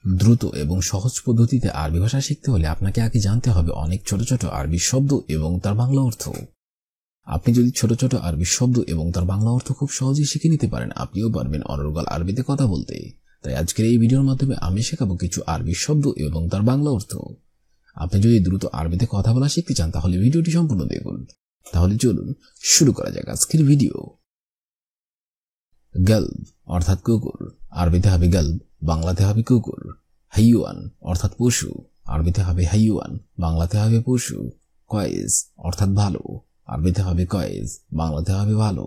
দ্রুত এবং সহজ পদ্ধতিতে আরবি ভাষা শিখতে হলে আপনাকে আগে জানতে হবে অনেক ছোট ছোট আরবি শব্দ এবং তার বাংলা অর্থ। আপনি যদি ছোট ছোট আরবি শব্দ এবং তার বাংলা অর্থ খুব সহজেই শিখে নিতে পারেন, আপনিও পারবেন অনর্গল আরবিতে কথা বলতে। তাই আজকের এই ভিডিওর মাধ্যমে আমি শেখাবো কিছু আরবি শব্দ এবং তার বাংলা অর্থ। আপনি যদি দ্রুত আরবিতে কথা বলা শিখতে চান তাহলে ভিডিওটি সম্পূর্ণ দেখুন। তাহলে চলুন শুরু করা যাক আজকের ভিডিও। গল্ব অর্থাৎ কুকুর, আরবিতে হবে গল্ব, বাংলাতে হবে কুকুর। হাইওয়ান অর্থাৎ পশু, আরবিতে হবে হাইওয়ান, বাংলাতে হবে পশু। কয়েস অর্থাৎ ভালো, আরবিতে হবে কয়েস, বাংলাতে হবে ভালো।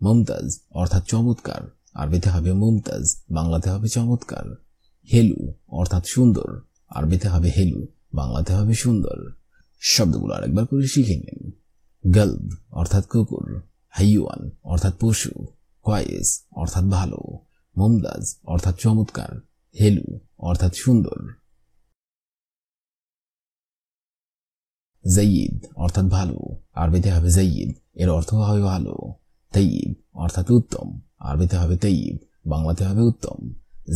মুমতাজ অর্থাৎ চমৎকার, আরবিতে হবে মুমতাজ, বাংলাতে হবে চমৎকার। হেলু অর্থাৎ সুন্দর, আরবিতে হবে হেলু, বাংলাতে হবে সুন্দর। শব্দগুলো আরেকবার করে শিখে নিন। গল্ব অর্থাৎ কুকুর, হাইওয়ান অর্থাৎ পশু, কয়েস অর্থাৎ ভালো, মুমতাজ অর্থাৎ চমৎকার, হেলু অর্থাৎ সুন্দর। জাইয়িদ অর্থাৎ ভালো, আরবিতে হবে জাইয়িদ, এর অর্থ হবে ভালো। তাইয়িব অর্থাৎ উত্তম, আরবিতে হবে তাইয়িব, বাংলাতে হবে উত্তম।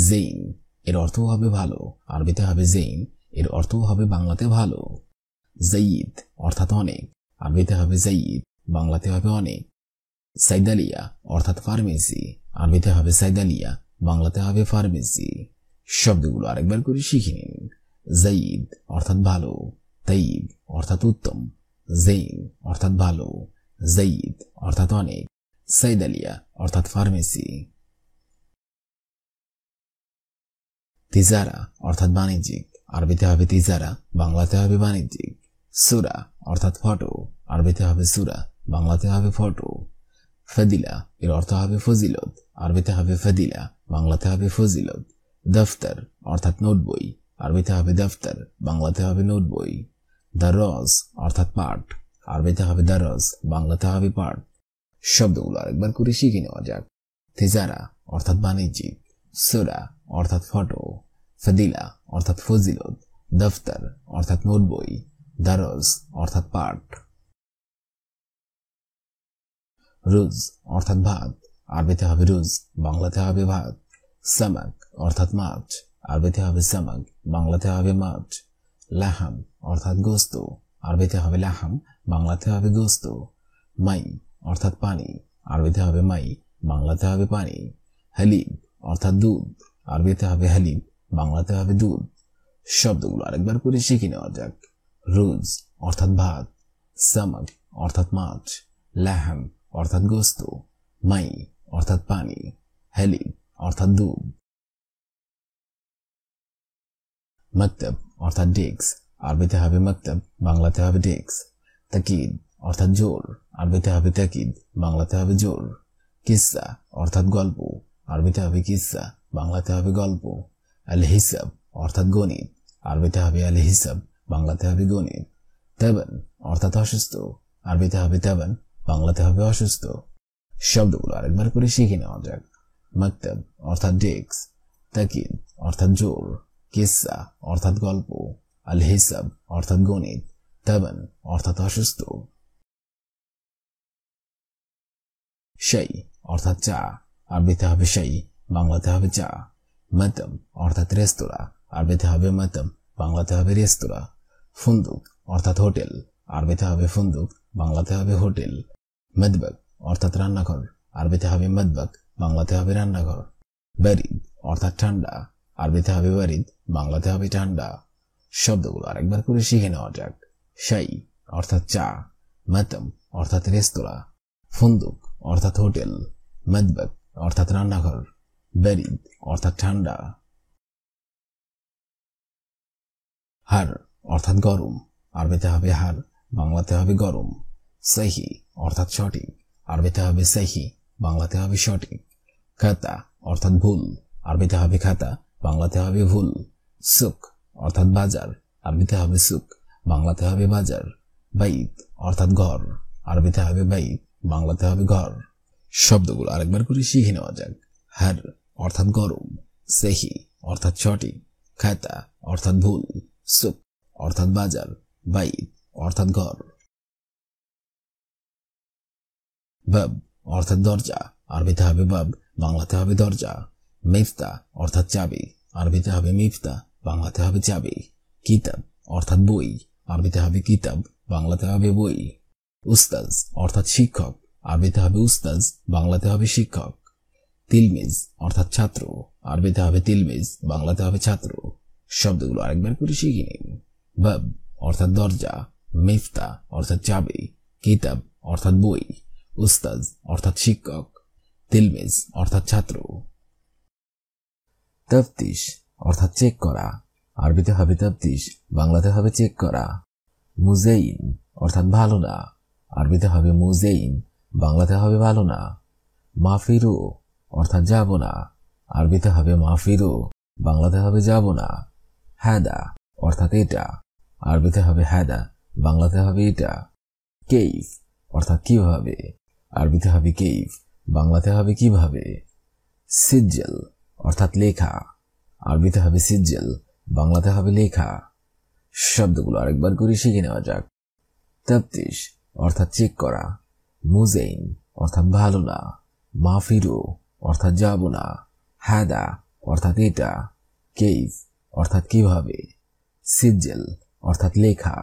জেইন এর অর্থ হবে ভালো, আরবিতে হবে জেইন, এর অর্থ হবে বাংলাতে ভালো। জাইয়িদ অর্থাৎ অনেক, আরবিতে হবে জাইয়িদ, বাংলাতে হবে অনেক। সাইদালিয়া অর্থাৎ ফার্মেসি, আরবিতে হবে সাইদালিয়া, বাংলাতে হবে ফার্মেসি। শব্দগুলো আরেকবার করে শিখে নিন। জাইয়িদ অর্থাৎ ভালো, তাইয়িব অর্থাৎ উত্তম, জেইন অর্থাৎ ভালো, জাইয়িদ অর্থাৎ অনেক, সাইদালিয়া অর্থাৎ ফার্মেসি। তিজারা অর্থাৎ বাণিজ্যিক, আরবিতে হবে তিজারা, বাংলাতে হবে বাণিজ্যিক। সুরা অর্থাৎ ফটো, আরবিতে হবে সুরা, বাংলাতে হবে ফটো। ফদিলা এর অর্থ হবে ফজিলত, আরবিতে হবে ফদিলা, বাংলাতে হবে ফজিলত। দফতর অর্থাৎ নোট বই, আরবিতে হবে দফতর, বাংলাতে হবে নোট বই। দারজ অর্থাৎ পাঠ, আরবিতে হবে দারজ, বাংলাতে হবে পাঠ। শব্দগুলো আরেকবার করে শিখে নেওয়া যাক। তিজারা অর্থাৎ বাণিজ্যিক, সুরা অর্থাৎ ফটো, ফদিলা অর্থাৎ ফজিলত, দফতর অর্থাৎ নোট বই, দারজ অর্থাৎ পাঠ। রুজ অর্থাৎ ভাত, আরবিতে হবে রুজ, বাংলাতে হবে ভাত। সামাক অর্থাৎ মাছ, আরবিতে হবে সামাক, বাংলাতে হবে মাছ। লাহাম অর্থাৎ গোস্ত, আরবিতে হবে লাহাম, বাংলাতে হবে গোস্ত। মাই অর্থাৎ পানি, আরবিতে হবে মাই, বাংলাতে হবে পানি। হালিব অর্থাৎ দুধ, আরবিতে হবে হালিব, বাংলাতে হবে দুধ। শব্দগুলো আরেকবার করে শিখে নেওয়া যাক। রুজ অর্থাৎ ভাত, সামাক অর্থাৎ মাছ, লাহাম অর্থাৎ গোস্ত, মাই অর্থাৎ পানি, হালিব অর্থাৎ দুধ। মক্তব অর্থাৎ ডেস্ক, আরবিতে হবে মক্তব, বাংলাতে হবে ডেস্ক। তাকিদ অর্থাৎ জোর, আরবিতে হবে তাকিদ, বাংলাতে হবে জোর। কিসসা অর্থাৎ গল্প, আরবিতে হবে কিসসা, বাংলাতে হবে গল্প। আল হিসাব অর্থাৎ গণিত, আরবিতে হবে আল হিসাব, বাংলাতে হবে গণিত। তাবান অর্থাৎ অসুস্থ, আরবিতে হবে তাবান, বাংলাতে হবে অসুস্থ। শব্দগুলো আরেকবার করে শিখে নেওয়া যাক। মক্তব অর্থাৎ ডেস্ক, তাকিদ অর্থাৎ জোর, কিসসা অর্থাৎ গল্প, আল হিসাব অর্থাৎ গণিত, তাবান অর্থাৎ অসুস্থ। শাই অর্থাৎ চা, আরবিতে হবে শাই, বাংলাতে হবে চা। মাতম অর্থাৎ রেস্তোরাঁ, আরবিতে হবে মাতম, বাংলাতে হবে রেস্তোরাঁ। ফুন্দুক অর্থাৎ হোটেল, আরবিতে হবে ফুন্দুক, বাংলাতে হবে হোটেল। মদবক অর্থাৎ রান্নাঘর, আরবিতে হবে মদবক, বাংলাতে হবে রান্নাঘর। বারিদ অর্থাৎ ঠান্ডা, আরবিতে হবে বারিদ, বাংলাতে হবে ঠান্ডা। শব্দগুলো আরেকবার করে শিখে নেওয়া যাক। শাই অর্থাৎ চা, মাতম অর্থাৎ রেস্তোরাঁ, ফুন্দুক অর্থাৎ হোটেল, মদবক অর্থাৎ রান্নাঘর, বারিদ অর্থাৎ ঠান্ডা। হার অর্থাৎ গরম, আরবিতে হবে হার, বাংলাতে হবে গরম। সহি অর্থাৎ সঠিক, আরবিতে হবে সহি, বাংলাতে হবে সঠিক। খাতা অর্থাৎ ভুল, আরবিতে হবে খাতা, বাংলাতে হবে ভুল। সুক অর্থাৎ বাজার, আরবিতে হবে সুক, বাংলাতে হবে বাজার। বাইত অর্থাৎ ঘর, আরবিতে হবে বাইত, বাংলাতে হবে ঘর। শব্দগুলো আরেকবার করে শিখে নেওয়া যাক। হার অর্থাৎ গরম, সহি অর্থাৎ সঠিক, খাতা অর্থাৎ ভুল, সুক অর্থাৎ বাজার, বাইত অর্থাৎ ঘর। বাব অর্থাৎ দরজা, আরবিতে হবে বাব, বাংলাতে হবে দরজা। মিফতা অর্থাৎ চাবি, আরবিতে হবে মিফতা, বাংলাতে হবে চাবি। কিতাব অর্থাৎ বই, আরবিতে হবে কিতাব, বাংলাতে হবে বই। উস্তাজ অর্থাৎ শিক্ষক, আরবিতে হবে উস্তাজ, বাংলাতে হবে শিক্ষক। তিলমিজ অর্থাৎ ছাত্র, আরবিতে হবে তিলমিজ, বাংলাতে হবে ছাত্র। শব্দগুলো আরেকবার করে শিখে নিন। বাব অর্থাৎ দরজা, মিফতা অর্থাৎ চাবি, কিতাব অর্থাৎ বই, উস্তাজ অর্থাৎ শিক্ষক, তিলমিজ অর্থাৎ ছাত্র। তফতিশ অর্থাৎ চেক করা, আরবিতে হবে তফতিশ, বাংলাতে হবে চেক করা। মুজাইন অর্থাৎ ভালো না, আরবিতে হবে মুজাইন, বাংলাতে হবে ভালো না। মাফিরু অর্থাৎ যাব না, আরবিতে হবে মাফিরু, বাংলাতে হবে যাব না। হাদা অর্থাৎ এটা, আরবিতে হবে হাদা, বাংলাতে হবে এটা। কেইফ অর্থাৎ কিভাবে, আরবিতে হবে কেইফ, বাংলাতে হবে কিভাবে। সিজ্জেল অর্থাৎ লেখা, আরবিতে হবে সিজ্জেল, বাংলাতে হবে লেখা। শব্দগুলো আরেকবার করে শিখে নেওয়া যাক। তফতিশ অর্থাৎ চেক করা, মুজাইন অর্থাৎ ভালো না, মাফিরু অর্থাৎ যাব না, হাদা অর্থাৎ এটা, কেইফ অর্থাৎ কিভাবে, সিজ্জেল অর্থাৎ লেখা।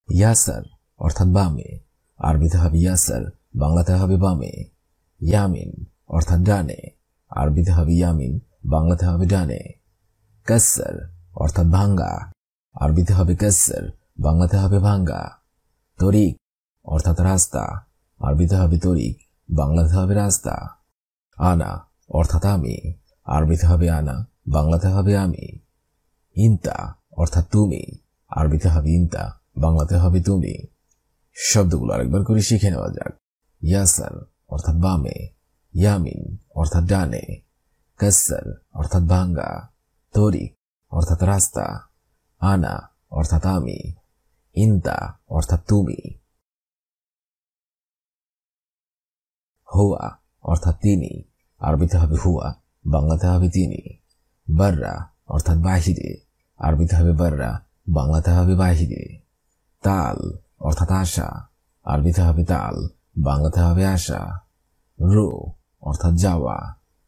ইয়াসার অর্থাৎ বামে, আরবিতে হবে ইয়াসার, বাংলাতে হবে বামে। ইয়ামিন অর্থাৎ ডানে, আরবিতে হবে ইয়ামিন, বাংলাতে হবে ডানে। কাসসার অর্থাৎ ভাঙ্গা, আরবিতে হবে কাসসার, বাংলাতে হবে ভাঙ্গা। তরিক অর্থাৎ রাস্তা, আরবিতে হবে তরিক, বাংলাতে হবে রাস্তা। আনা অর্থাৎ আমি, আরবিতে হবে আনা, বাংলাতে হবে আমি। ইনতা অর্থাৎ তুমি, আরবিতে হবে ইনতা, বাংলাতে হবে তুমি। শব্দগুলো আরেকবার করে শিখে নেওয়া যাক। ইয়াসার অর্থাৎ বামে, ইয়ামিন অর্থাৎ ডানে, কাসসার অর্থাৎ ভাঙ্গা, তরিক অর্থাৎ রাস্তা, আনা অর্থাৎ আমি, ইনতা অর্থাৎ তুমি। হুয়া অর্থাৎ তিনি, আরবিতে হবে হুয়া, বাংলাতে হবে তিনি। বাররা অর্থাৎ বাহিরে, আরবিতে হবে বাররা, বাংলাতে হবে বাহিরে। তাল অর্থাৎ আশা, আরবিতে হবে তাল, বাংলাতে হবে আশা। রো অর্থাৎ যাওয়া,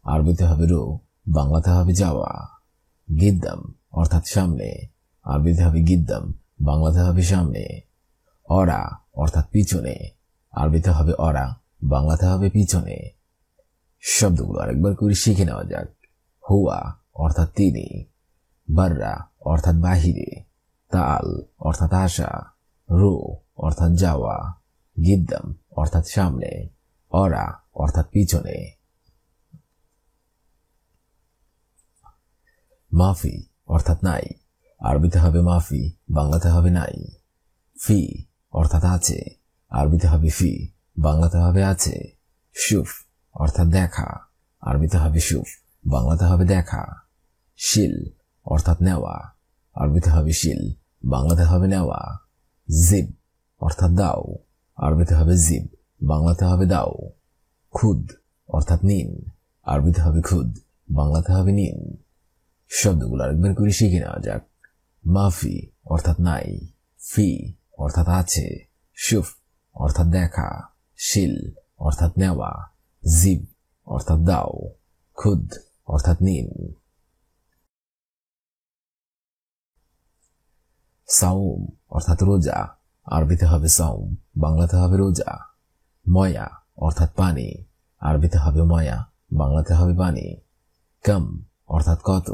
আরবিতে হবে রো, বাংলাতে হবে যাওয়া। গিদ্দাম অর্থাৎ সামনে, আরবিতে হবে গিদ্দাম, বাংলাতে হবে সামনে। অরা অর্থাৎ পিছনে, আরবিতে হবে অরা, বাংলাতে হবে পিছনে। শব্দগুলো আরেকবার করে শিখে নেওয়া যাক। হুয়া অর্থাৎ তিনি, বাররা অর্থাৎ বাহিরে, তাল অর্থাৎ আশা, রো অর্থাৎ যাওয়া, গিদ্দাম অর্থাৎ সামনে, অরা অর্থাৎ পিছনে। মাফি অর্থাৎ নাই, আরবিতে হবে মাফি, বাংলাতে হবে নাই। ফি অর্থাৎ আছে, আরবিতে হবে ফি, বাংলাতে হবে আছে। শুফ অর্থাৎ দেখা, আরবিতে হবে শুফ, বাংলাতে হবে দেখা। শিল অর্থাৎ নেওয়া, আরবিতে হবে শিল, বাংলাতে হবে নেওয়া। জিব অর্থাৎ দাও, আরবিতে হবে জিব, বাংলাতে হবে দাও। খুদ অর্থাৎ নিন, আরবিতে হবে খুদ, বাংলাতে হবে নিন। শব্দগুলো আরেকবার করে শিখে নেওয়া যাক। মাফি অর্থাৎ নাই, ফি অর্থাৎ আছে, শুফ অর্থাৎ দেখা, শিল অর্থাৎ নেওয়া, জিব অর্থাৎ দাও, খুদ অর্থাৎ নিন। সাউম অর্থাৎ রোজা, আরবিতে হবে সাউম, বাংলাতে হবে রোজা। ময়া অর্থাৎ পানি, আরবিতে হবে ময়া, বাংলাতে হবে পানি। কম অর্থাৎ কত,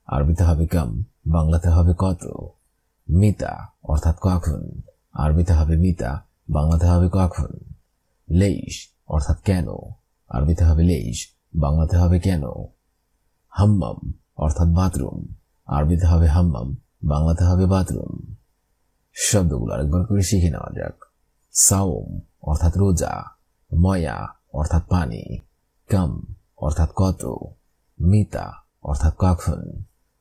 আরবিতে হবে কম, বাংলাতে হবে কত। মিতা অর্থাৎ কখন, আরবিতে হবে মিতা, বাংলাতে হবে কখন। লেইশ অর্থাৎ কেন, আরবিতে হবে লেইশ, বাংলাতে হবে কেন। হাম্মাম অর্থাৎ বাথরুম, আরবিতে হবে হাম্মাম, বাংলাতে হবে বাথরুম। শব্দগুলো আরেকবার করে শিখে নেওয়া যাক। সাওম অর্থাৎ রোজা, ময়া অর্থাৎ পানি, কম অর্থাৎ কত, মিতা অর্থাৎ কখন,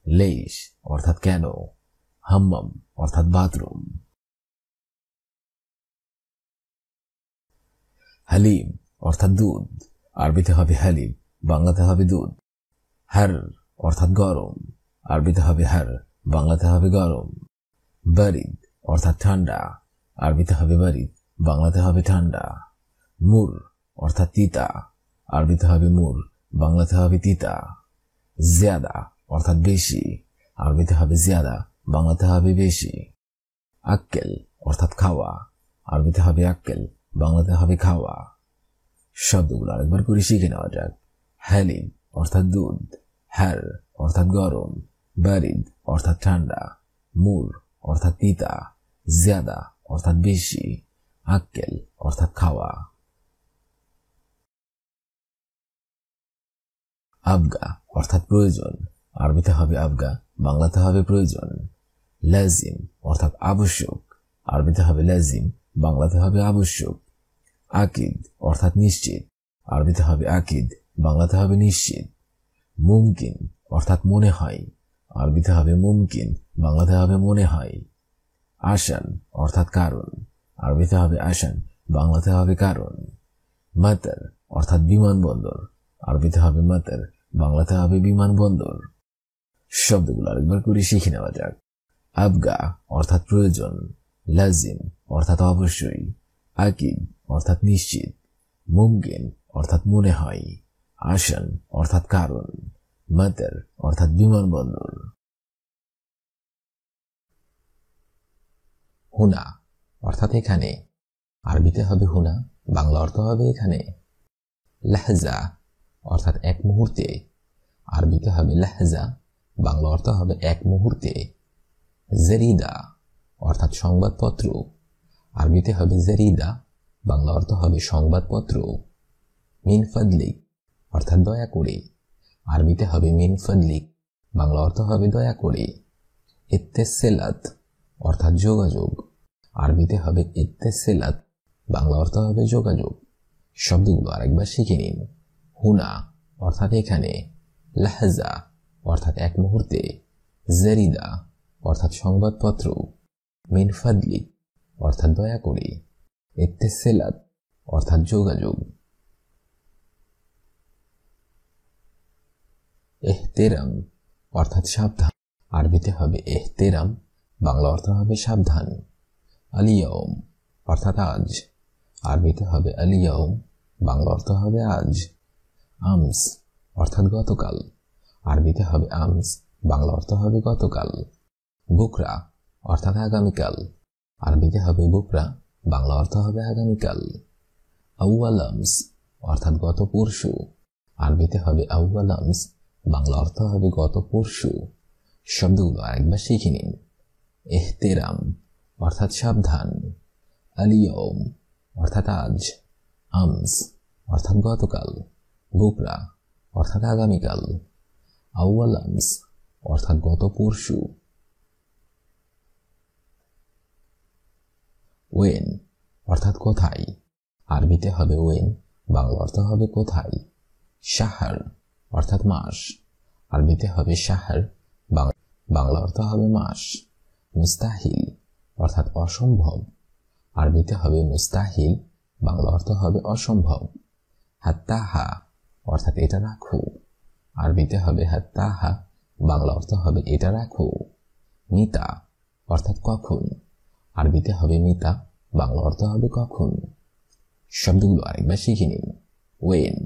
লেইশ অর্থাৎ কেন, হাম্মাম অর্থাৎ বাথরুম। হালিম অর্থাৎ দুধ, আরবিতে হবে হালিম, বাংলাতে হবে দুধ। হার অর্থাৎ গরম, আরবিতে হবে হার, বাংলাতে হবে গরম। বারিদ অর্থাৎ ঠান্ডা, আরবিতে হবে বারিদ, বাংলাতে হবে ঠান্ডা। মুর অর্থাৎ তিতা, আরবিতে হবে মুর, বাংলাতে হবে তিতা। জিয়াদা অর্থাৎ বেশি, আরবিতে হবে জিয়াদা, বাংলাতে হবে বেশি। আক্কেল অর্থাৎ খাওয়া, আরবিতে হবে আক্কেল, বাংলাতে হবে খাওয়া। শব্দগুলো আরেকবার করে শিখে নেওয়া যাক। হালিব অর্থাৎ দুধ, হ্যার অর্থাৎ গরম, বারিদ অর্থাৎ ঠান্ডা, মুর অর্থাৎ তিতা, জিয়াদা অর্থাৎ বেশি, আক্কেল অর্থাৎ খাওয়া। আবগা অর্থাৎ প্রয়োজন, আরবিতে হবে আবগা, বাংলাতে হবে প্রয়োজন। লাজিম অর্থাৎ আবশ্যক, আরবিতে হবে লাজিম, বাংলাতে হবে আবশ্যক। আকিদ অর্থাৎ নিশ্চিত, আরবিতে হবে আকিদ, বাংলাতে হবে নিশ্চিত। মুমকিন অর্থাৎ মনে হয়, আরবিতে হবে মুমকিন, বাংলাতে হবে মনে হয়। আসান অর্থাৎ কারণ, আরবিতে হবে আসান, বাংলাতে হবে কারণ। মাতার অর্থাৎ বিমানবন্দর, আরবিতে হবে মাতার, বাংলাতে হবে বিমানবন্দর। শব্দগুলো আরেকবার করে শিখে নেওয়া যাক। আবগা অর্থাৎ প্রয়োজন, লাজিম অর্থাৎ অবশ্যই, আকিদ অর্থাৎ নিশ্চিত, মুমকিন অর্থাৎ মনে হয়, আসান অর্থাৎ কারণ, মাতার অর্থাৎ বিমানবন্দর। হুনা অর্থাৎ এখানে, আরবিতে হবে হুনা, বাংলা অর্থ হবে এখানে। লাহজা অর্থাৎ এক মুহূর্তে, আরবিতে হবে লাহজা, বাংলা অর্থ হবে এক মুহূর্তে। জারিদা অর্থাৎ সংবাদপত্র, আরবিতে হবে জারিদা, বাংলা অর্থ হবে সংবাদপত্র। মিন ফাদলিক অর্থাৎ দয়া করে, আরবিতে হবে মিন ফাদলিক, বাংলা অর্থ হবে দয়া করে। ইত্তেসিলাত অর্থাৎ যোগাযোগ, আরবিতে হবে ইত্তেসিলাত, বাংলা অর্থ হবে যোগাযোগ। শব্দগুলো আরেকবার শিখে নিন। হুনা অর্থাৎ এখানে, লাহজা অর্থাৎ এক মুহূর্তে, জারিদা অর্থাৎ সংবাদপত্র, মিন ফাদলিক অর্থাৎ দয়া করে, ইত্তেসিলাত অর্থাৎ যোগাযোগ। এহতেরাম অর্থাৎ সাবধান, আরবিতে হবে এহতেরাম, বাংলা অর্থ হবে সাবধান। আলিয়াউম অর্থাৎ আজ, আরবিতে হবে আলিয়াউম, বাংলা অর্থ হবে আজ। আমস অর্থাৎ গতকাল, আরবিতে হবে আমস, বাংলা অর্থ হবে গতকাল। বুকরা অর্থাৎ আগামীকাল, আরবিতে হবে বুকরা, বাংলা অর্থ হবে আগামীকাল। আউয়াল আমস অর্থাৎ গত পরশু, আরবিতে হবে আউয়াল আমস, বাংলা অর্থ হবে গত পরশু। শব্দগুলো আরেকবার শিখে নিন। এহতেরাম অর্থাৎ সাবধান, আলিয়াউম অর্থাৎ আজ, আমস অর্থাৎ গতকাল, বুকরা অর্থাৎ আগামীকাল, আউয়াল আমস অর্থাৎ গত পরশু। ওয়েন অর্থাৎ কোথায়, আরবিতে হবে ওয়েন, বাংলা অর্থ হবে কোথায়। শাহর অর্থাৎ মাস, আরবিতে হবে শাহর, বাংলা অর্থ হবে মাস। মুস্তাহিল অর্থাৎ অসম্ভব, আরবিতে হবে মুস্তাহিল, বাংলা অর্থ হবে অসম্ভব। হাত্তাহা অর্থাৎ এটা রাখো, আরবিতে হবে হাত্তাহা, বাংলা অর্থ হবে এটা রাখো। মিতা অর্থাৎ কখন, আরবিতে হবে মিতা, বাংলা অর্থ হবে কখন। শব্দগুলো আরেকবার শিখে নিন। ওয়েন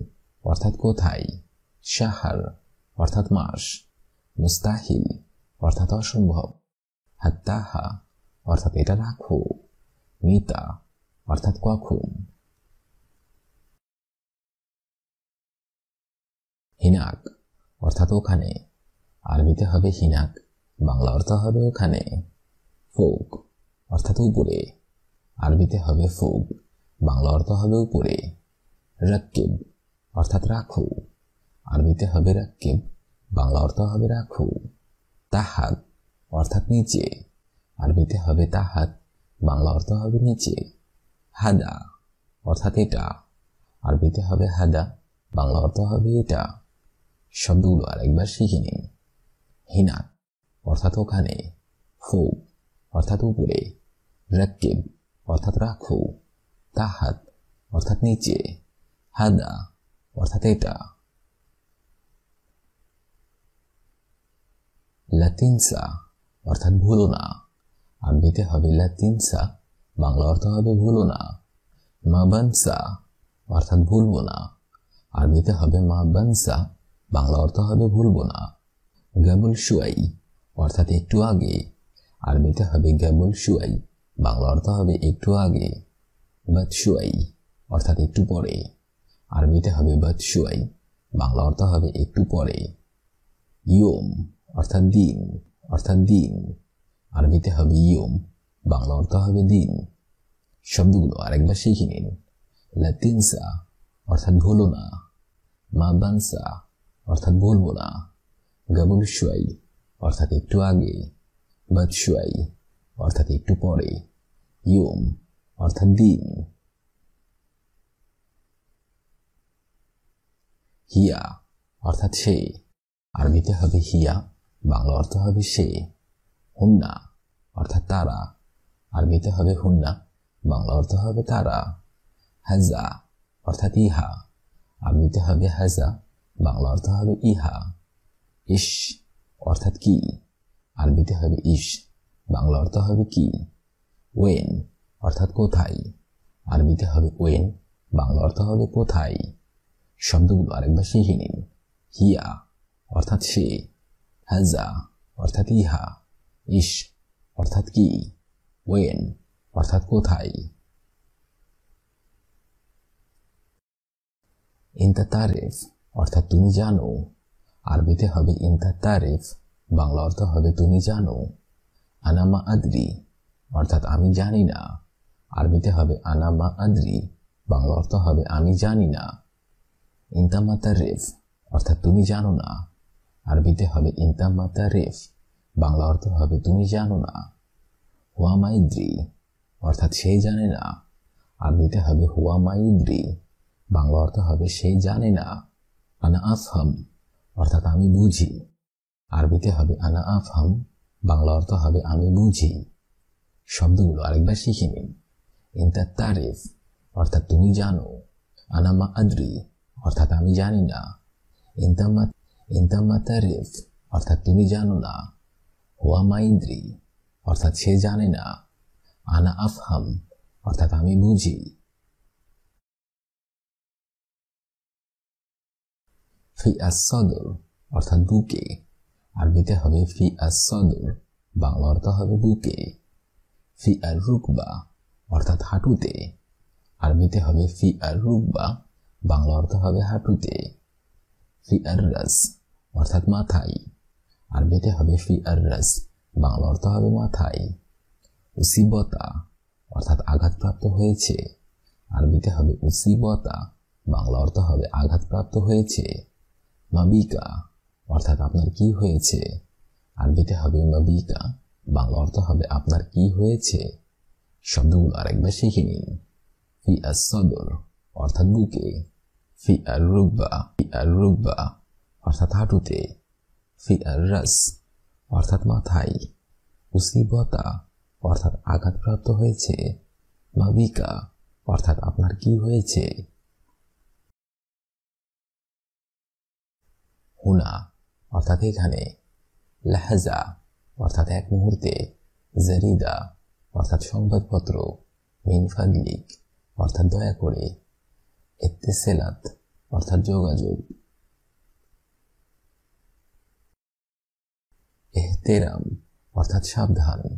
অর্থাৎ কোথায়, শাহর অর্থাৎ মাস, মুস্তাহিল অর্থাৎ অসম্ভব, হাত্তাহা অর্থাৎ এটা রাখো, মিতা অর্থাৎ কখন। হিনাক অর্থাৎ ওখানে, আরবিতে হবে হিনাক, বাংলা অর্থ হবে ওখানে। ফোক অর্থাৎ উপরে, আরবিতে হবে ফোক, বাংলা অর্থ হবে উপরে। রাক্কিব অর্থাৎ রাখো, আরবিতে হবে রাক্কিব, বাংলা অর্থ হবে রাখো। তাহাত অর্থাৎ নিচে, আরবিতে হবে তাহাত, বাংলা অর্থ হবে নিচে। হাদা অর্থাৎ এটা, আরবিতে হবে হাদা, বাংলা অর্থ হবে এটা। শব্দগুলো আরেকবার শিখে নিন। হিনাক অর্থাৎ ওখানে, ফোক অর্থাৎ উপরে, রাক্কিব অর্থাৎ রাখো, তাহাত অর্থাৎ নিচে, হাদা অর্থাৎ এটা। লাতিনসা অর্থাৎ ভুলো না, আরবিতে হবে লাতিনসা, বাংলা অর্থ হবে ভুলো না। মাবানসা অর্থাৎ ভুলবো না, আরবিতে হবে মা বানসা, বাংলা অর্থ হবে ভুলবো না। গাবুল শুয়াই অর্থাৎ একটু আগে, আরবিতে হবে গাবুল শুয়াই, বাংলা অর্থ হবে একটু আগে। বাদ শুয়াই অর্থাৎ একটু পরে, আরবিতে হবে বাদ শুয়াই, বাংলা অর্থ হবে একটু পরে। ইয়ম অর্থাৎ দিন, আরবিতে হবে ইয়ম, বাংলা অর্থ হবে দিন। শব্দগুলো আরেকবার শিখে নিন। লা তিনসা অর্থাৎ ভুলো না, মা বানসা অর্থাৎ ভুলবো না, গাবুল শুয়াই অর্থাৎ একটু আগে, বাদ শুয়াই অর্থাৎ একটু পরে, ইয়ম অর্থাৎ দিন। হিয়া অর্থাৎ সে, আরবিতে হবে হিয়া, বাংলা অর্থ হবে সে। হুন্না অর্থাৎ তারা, আরবিতে হবে হুন্না, বাংলা অর্থ হবে তারা। হাজা অর্থাৎ ইহা, আরবিতে হবে হাজা, বাংলা অর্থ হবে ইহা। ইশ অর্থাৎ কি, আরবিতে হবে ইশ, বাংলা অর্থ হবে কি। ওয়েন অর্থাৎ কোথায়, আরবিতে হবে ওয়েন, বাংলা অর্থ হবে কোথায়। শব্দগুলো আরেকবার শিখে নিন। হিয়া অর্থাৎ সে, হাজা অর্থাৎ ইহা, ইশ অর্থাৎ কি, ওয়েন অর্থাৎ কোথায়। ইনতা তারিফ অর্থাৎ তুমি জানো, আরবিতে হবে ইনতা তারিফ, বাংলা অর্থ হবে তুমি জানো। আনামা আদ্রি অর্থাৎ আমি জানি না, আরবিতে হবে আনামা আদ্রি, বাংলা অর্থ হবে আমি জানি না। ইনতা মাতারিফ অর্থাৎ তুমি জানো না, আরবিতে হবে ইনতা মাতারিফ, বাংলা অর্থ হবে তুমি জানো না। হুয়া মাইদ্রি অর্থাৎ সেই জানে না, আরবিতে হবে হুয়া মাইদ্রি, বাংলা অর্থ হবে সেই জানে না। আনা আফহাম অর্থাৎ আমি বুঝি, আরবিতে হবে আনা আফহাম, বাংলা অর্থ হবে আমি বুঝি। শব্দগুলো আরেকবার শিখে নিন। ইনতা তারিফ অর্থাৎ তুমি জানো, আনামা আদ্রি অর্থাৎ আমি জানি না, ইনতা মাতারিফ অর্থাৎ তুমি জানো না, হুয়া মাইদ্রি অর্থাৎ সে জানে না, আনা আফহাম অর্থাৎ আমি বুঝি। ফি আস-সদর অর্থাৎ বুকে, আরবিতে হবে ফি আস-সদর, বাংলা অর্থ হবে বুকে। ফি আর রুকবা অর্থাৎ হাঁটুতে, আরবিতে হবে ফি আর রুকবা, বাংলা অর্থ হবে হাঁটুতে। ফি আর রাস অর্থাৎ মাথায়, আরবিতে হবে ফি আর রাস, বাংলা অর্থ হবে মাথায়। উসিবতা অর্থাৎ আঘাতপ্রাপ্ত হয়েছে, আরবিতে হবে উসিবতা, বাংলা অর্থ হবে আঘাতপ্রাপ্ত হয়েছে। মাবিকা অর্থাৎ আপনার কি হয়েছে, আরবিতে হবে মাবিকা, বাংলা অর্থ হবে আপনার কি হয়েছে। শব্দগুলো আরেকবার শিখে নিন। ফি আস-সদর অর্থাৎ বুকে, ফি আর রুকবা অর্থাৎ হাঁটুতে, ফি আর রাস অর্থাৎ মাথায়, উসিবতা অর্থাৎ আঘাতপ্রাপ্ত হয়েছে, মাবিকা অর্থাৎ আপনার কি হয়েছে। হুনা অর্থাৎ এখানে, লাহাজা অর্থাৎ এক মুহূর্তে, জারিদা অর্থাৎ সংবাদপত্র, মিন ফাদলিক অর্থাৎ দয়া করে, ইত্তেসালাত অর্থাৎ যোগাযোগ। ইহতেরাম অর্থাৎ সাবধান,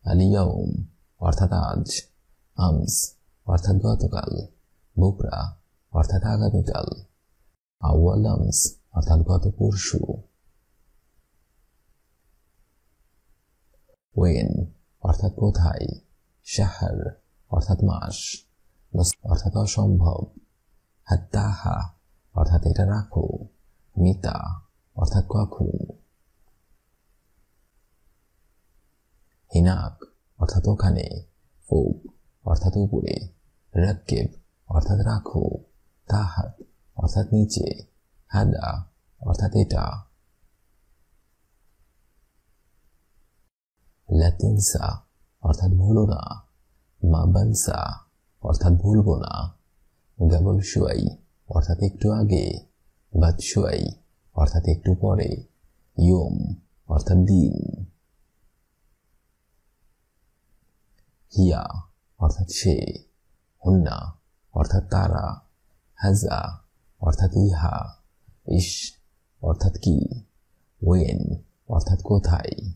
আল-ইয়াউম অর্থাৎ আজ, আমস অর্থাৎ গতকাল, বুকরা অর্থাৎ আগামীকাল, আউয়াল আমস অর্থাৎ গত পরশু। ওয়েন অর্থাৎ কোথায়, শাহর অর্থাৎ মাস, অর্থাৎ অসম্ভব, হাত্তাহা অর্থাৎ এটা রাখো, মিতা অর্থাৎ কখন। হিনাক অর্থাৎ ওখানে, ফোক অর্থাৎ উপরে, রাক্কেব অর্থাৎ রাখো, তাহাত অর্থাৎ নিচে, হাদা অর্থাৎ এটা। লা তিনসা অর্থাৎ ভুলো না, মা বানসা অর্থাৎ ভুলবো না, গাবল শুয়াই অর্থাৎ একটু আগে, বাদ শুয়াই অর্থাৎ একটু পরে, ইয়ম অর্থাৎ দিন। হিয়া অর্থাৎ সে, হুন্না অর্থাৎ তারা, হাজা অর্থাৎ ইহা। ইস অর্থাৎ কি? ওয়েন অর্থাৎ কোথায়।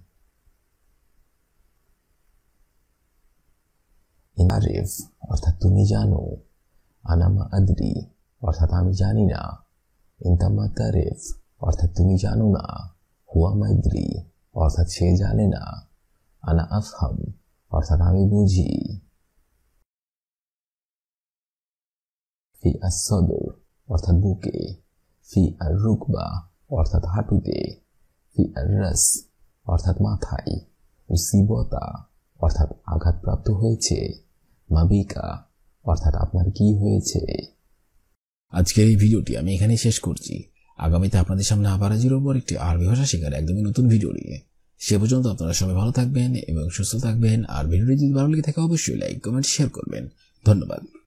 আরিফ অর্থাৎ তুমি জানো। আনামা আদরি অর্থাৎ আমি জানি না। ইনতামা তারিফ অর্থাৎ তুমি জানো না। হুয়া মাইদ্রি অর্থাৎ সে জানে না। আনা আফহাম অর্থাৎ আমি বুঝি। ফি আস-সদর অর্থাৎ বুকে। ফি আর-রুকবা অর্থাৎ হাঁটুতে। ফি আর-রাস অর্থাৎ মাথায়। উসিবতা অর্থাৎ আঘাতপ্রাপ্ত হয়েছে। মাবিকা অর্থাৎ আপনার কি হয়েছে। আজকের এই ভিডিওটি আমি এখানেই শেষ করছি। আগামীতে আপনাদের সামনে আবার হাজির হব একটি আরবি ভাষা শেখার একদমই নতুন ভিডিও নিয়ে। সে পর্যন্ত আপনারা সবাই ভালো থাকবেন এবং সুস্থ থাকবেন। আর ভিডিওটি যদি ভালো লেগে থাকে অবশ্যই লাইক, কমেন্ট, শেয়ার করবেন। ধন্যবাদ।